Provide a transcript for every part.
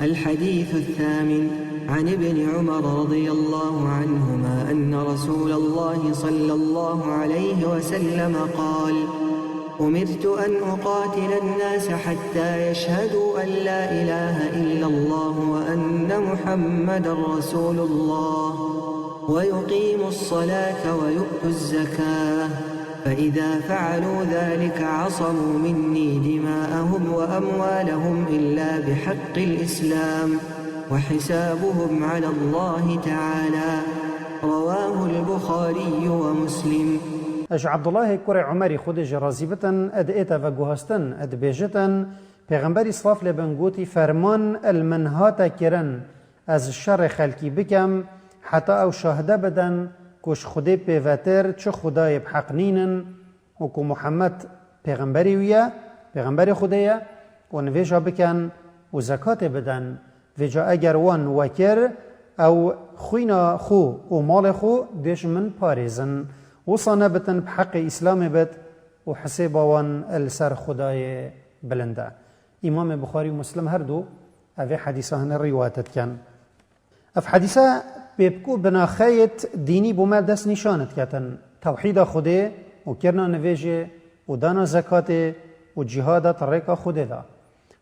الحديث الثامن. عن ابن عمر رضي الله عنهما أن رسول الله صلى الله عليه وسلم قال: أمرت أن أقاتل الناس حتى يشهدوا أن لا إله إلا الله وأن محمدا رسول الله ويقيموا الصلاة ويؤتوا الزكاة، فإذا فعلوا ذلك عصموا مني دماءهم وأموالهم إلا بحق الإسلام وحسابهم على الله تعالى. رواه البخاري ومسلم. اش عبدالله کوڕی عمەری خودی رازی بتن اد ایتا و گوهستن اد بیجتن پیغمبری صلاف لبن گوتی فرمان المنهاتا کرن از شر خلکی بکم حتی او شاهده بدن کش خودی پیوتر چه خدای بحق نینن و که محمد پیغمبری ویه پیغمبری خودیه و نویجا بکن و زکات بدن ویجا اگر وان وکر او خوینا خو و مال خو دیش من پاریزن وصانا بتن بحق اسلام بد و حساب وان السر خدای بلنده. امام بخاری و مسلم هر دو اوی حدیثه هن روایتت کن. اف حدیثه بيبكو بنا خيط ديني بوما دست نشانت كتن توحيد خده و كرنا نواجه و دانا زكاة و جهاد طريقة خده دا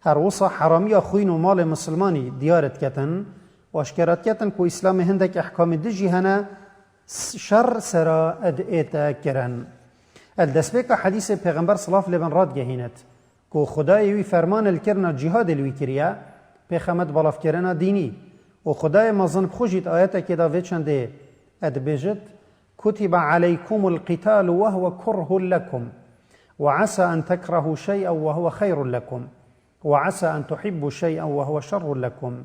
هر وصا حرامي خوين و مال مسلماني ديارت كتن و اشكرت كتن كو اسلام هندك احكام دجي هنا شر سرا ادئتا كرن الدسبك حديث پیغمبر صلاف لبن راد جهينت كو خداي وي فرمان الكرنا جهاد الوي كريا پیغمبر بلاف كرنا ديني و خدای مازن بخوجید آیتا که دا ویچنده ادبیجت كتب عليكم القتال وهو كره لكم وعسى أن تكرهوا شيئا وهو خير لكم وعسى أن تحبوا شيئا وهو شر لكم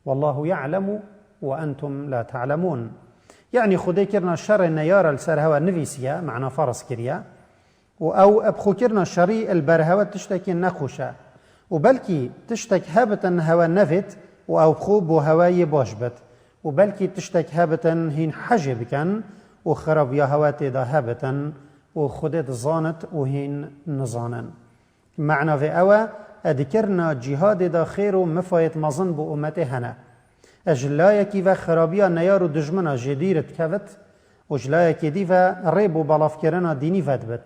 والله يعلم وأنتم لا تعلمون. يعني خدای کرنا شر نيار السر هوا نفيسيا معنا فرس كريا او ابخو کرنا شري البرهوة تشتكي نخوشا وبلكي تشتك هابتا هوا نفت و او خوب و هوای باش بد و بلکی تشتک هبتن هین حجه بکن و خراب یا هوات دا هبتن و خودت زانت و هین نزانن. معنی في اوه ادکرنا جهاد دا خیر و مفایت مزن بو امت هنه اجلایکی و خرابیا نیار و دجمنا جدیرت کفت و جلایکی دی و ریب و بلاف کرنا دینی ود بد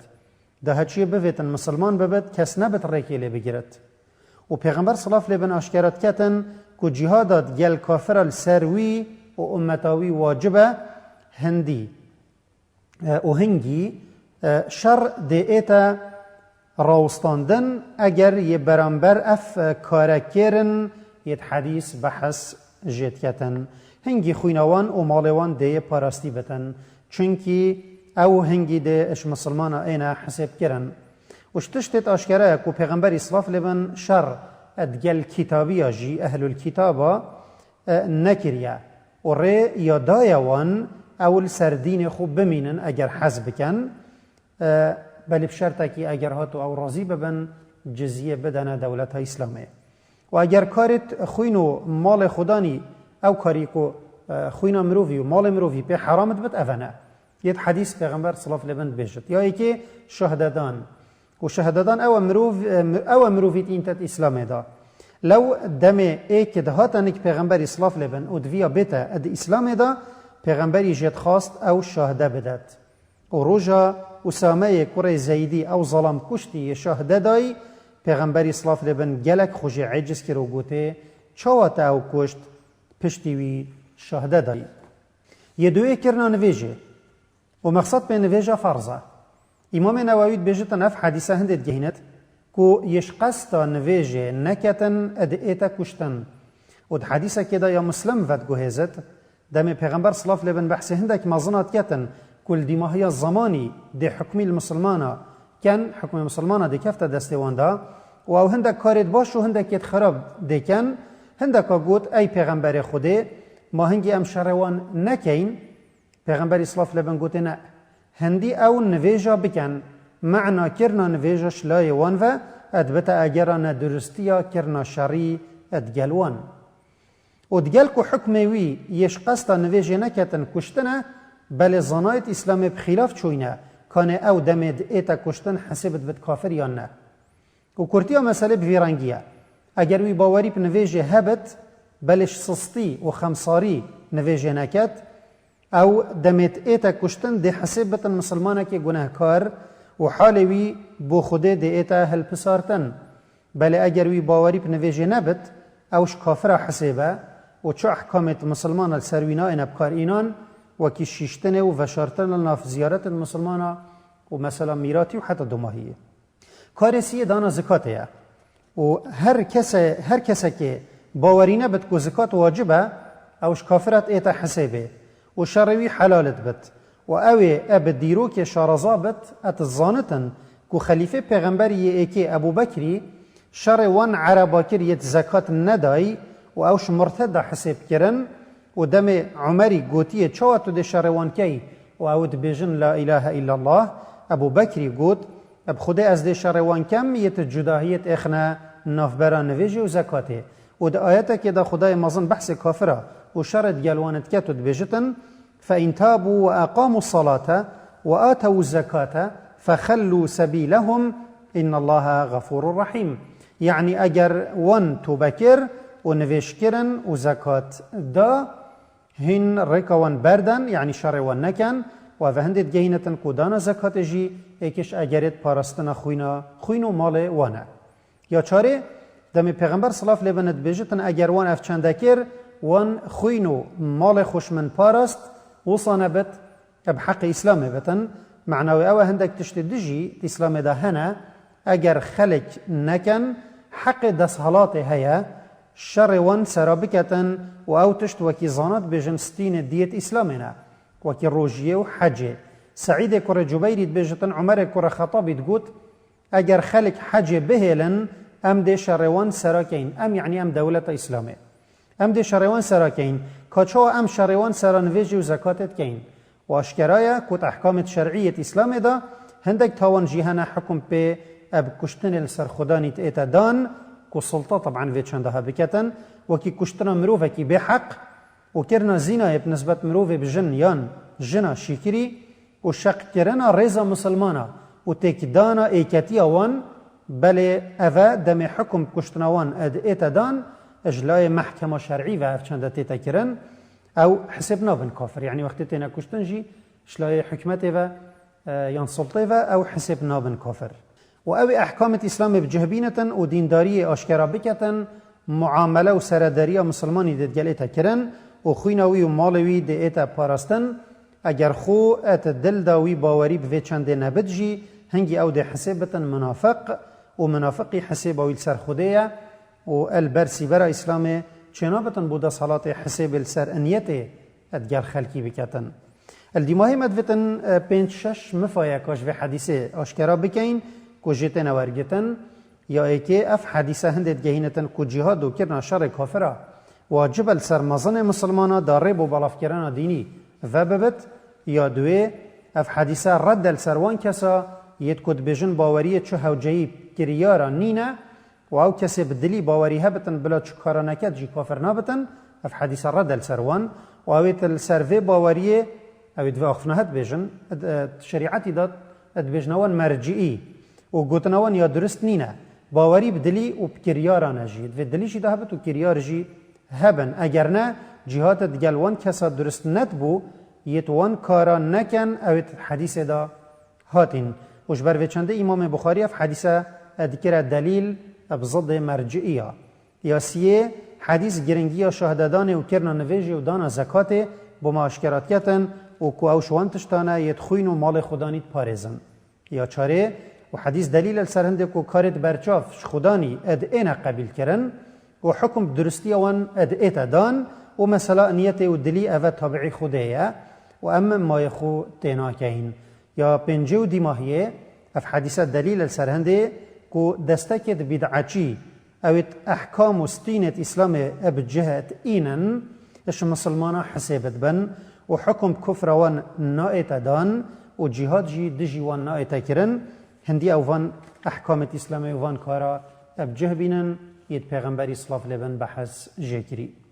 ده هچی بویتن مسلمان ببد کس نبت ریکی لی بگیرد و پیغمبر صلاف لبن اشکرت کتن کو جهادات گل کافر السروی و امتاوی واجبه هندی و هنگی شر دیتا راوستاندن اگر یه برانبر اف کارکرن یه حدیث بحث جید کتن هنگی خوینوان و مالوان دی پاراستی بتن چونکی او هنگی دی اش مسلمان اینا حساب کرن وشتشتت اشکره کو پیغمبر اصلاف لبن شر ادگل کتابی جی اهل الكتابا نکریه و ری یا دایوان اول سردین خوب بمینن اگر حزب کن بلی بشرطه که اگر هاتو او راضی ببن جزیه بدن دولت اسلامی و اگر کارت خوینو مال خدانی او کاری که خوینا مروفی و مال مروفی به حرامت بد اوانه یه حدیث پیغمبر صلی الله علیه و آله بیشت یا ای که شهددان و شهددان او مروفیت اینتت اسلام دا لو دم ایک دهاتنک پیغمبر اسلاف لبن و دویا بیتا اد اسلام دا پیغمبری جد خواست او شهده بدد و روژا اسامه کره زیدی او ظلم کشتی شهده دای پیغمبر اسلاف لبن گلک خوش عجز کرو گوته چاوات او کشت پشتیوی شهده دای یه دوی کرنا نویجه و مقصد به نویجه فرضه امام نووی بیجت نف حدیثه هندت گهینت کو یش قصد نویجه نکتن ادئیتا کشتن و ده حدیثه که دا یا مسلم ود گوهزت دم پیغمبر صلی الله علیه و بحث هندک مازنات کتن کل دیماهی زمانی ده حکمی المسلمانا کن حکم المسلمانا ده کفت دستوان دا و او هندک کارید باش و هندک یت خراب ده کن هندک گوت ای پیغمبر خوده ما هنگی ام شروان نکین پیغمبر صلی الله علیه و گوت نه هندی او نویجا بکن معنا کرنا نویجش لای وان و ادبتا اگران درستیا کرنا شری ادگلوان و دگل کو حکموی یش قصد نویجه نکتن کشتنه بل زنایت اسلام بخلاف چوینه کانه او دمد ایتا کشتن حسبت بد کافر یا نه و کرتیا مسئله بویرانگیه اگر وی باوری بنویجه هبت بلش سستی و خمساری نویجه نکد او دمت ایتا کشتن ده حساب بتن مسلمانه که گناهکار و حالوی بو خوده ده ایتا هل پسارتن بله اگر وی باوری بنویجه نبت اوش کافر حسابه و چو احکامت مسلمان السروینا این ابکار اینان وکی شیشتن و وشارتن الناف زیارت المسلمان و مثلا میراتی و حتی دوماهیه کارسیه دانا زکاته و هر کس که باوری نبت که زکات واجبه اوش کافرت ایتا حسابه و شروی حلالت بت و اوی اب دیرو که شارزا بت ات الظانتن که خلیفه پیغمبری ایکی ابو بکری شر وان عربا کریت زکات ندای و اوش مرتد حساب کرن و دم عمری گوتیه چواتو ده شر وان کی و اوت بیجن لا اله الا الله ابو بکری گوت اب خدا از ده شر وان کم یت جداهیت اخنا نافبرا نویجه و زکاته و ده آیتا که ده خدای مازن بحث کافره و شرط گلوانت کتو ده بیجتن فإن تابوا وأقاموا الصلاة وآتوا الزكاة فخلوا سبيلهم إن الله غفور رحيم يعني أجر وان تبكر ونفشكرن وزكاة دا هن ريكا وان بردن يعني شر وان نكن وفهندت جهينة كودانا زكاة جي ايكش أجرت پارستنا خوينو مال وانا يا چاره دم پیغمبر صلاة الله علیه و بيجتن أجر وان افچندكر وان خوينو مال خوشمن پارست وصانا بت بحق إسلامي بتن معنوي أو هندك تشتدجي إسلام ده هنا أجر خلق نكن حق دسهلاته هيا شر وان سرابكة وأو تشت وكي زانات بجنستين ديت إسلامنا وكي روجيه وحجه سعيد كرة جبيري بجتن عمر كرة خطاب تقول أجر خلق حجه بهلن أم دي شر وان سراكين أم يعني أم دولة إسلامي أم دي شر وان سراكين كاتشو أم شر وان سرانويجي وزكاتت كين واشكرايا كوت أحكام شرعية إسلام دا هندك تاوان جيهانا حكم بي أب كشتن السر خداني تأتا دان كو سلطة طبعا في چندها بكتن وكي كشتنا مروفة كي بحق وكرنا زينة بنسبة مروفة بجن يان جنا شكري وشق كرنا ريزا مسلمانا وتكدانا ايكاتيا وان بل أفا دم حكم كشتنا وان اد ايتا دان اجلاي محكمة شرعي وعف چند تيتا كرن او حسبنا بن كافر يعني وقت تينا كشتنجي شلاي حكمته و يان سلطه او حسبنا بن كافر و او احكام الاسلام بجهبينة و دينداري اشكرا بكتن معامله و سرداري مسلماني ددگلتا كرن و خوينوي و مالوي ديتا پارستن اگر خو ات دل داوي باوري بوي چند نبدجي هنگي او دي حسبتن منافق و منافقي حسبوي السر خديه و البرسي برا اسلام چنابتن بودا صلاة حساب السر انيته ادگر خلقي بكتن الدماهي مدفتن پنج شش مفايا كاش في حديثه اشكرا بكين كو جيتن ورگتن يا ايكي اف حديثه هندت جهينتن كو جهاد و كرنا شر كافره واجب السر مزن مسلمانا دارب و بلاف كرنا ديني وببت يا دوي اف حديثه رد السروان كسا يتكد بجن باوريه چو هوجي كريارا نينا و او کسی بدلی باوری هبتن بلا چکارا نکد جی کافر نابتن اف حدیث رد السروان و اویت السروی باوریه اویت و اخفنهت بیجن شریعتی داد ادبیجنوان مرجعی و گوتنوان یا درست نینه باوری بدلی و بکریارا نجید و دلی جی ده هبت و کریار جی هبن اگر نه جهات دگلوان کسا درست ندبو یتوان کارا نکن اویت حدیث دا هاتین وش بر چنده امام بخاری اف حدیث ادکر دلیل بضد مرجئية ياسيه حديث جرنجية شهددان وكرنا نفيجي ودانا زكاة بما اشكرات كتن وكو اوشوان تشتانا يدخوين مال خدانيت پارزن يا چاره وحديث دليل السرهنده كو كارت برچاف خداني اد اينا قبيل كرن وحكم درستيا وان اد ايتا دان ومثلا نيته ودلي افا تابعي خدايا واما ما يخو تينا كين يا بنجو دماهيه اف حديثات دليل السرهنده كو دستكت بدعچي اوت احكام ستينة اسلام ابجهت اينن اش مسلمانا حسابت بن وحكم كفر وان نائت دان وجهاد جي دجي وان نائت كرن هندي اوان احكام الاسلام وان كارا ابجه بينن يد پیغمبري صلاف لبن بحث جاكري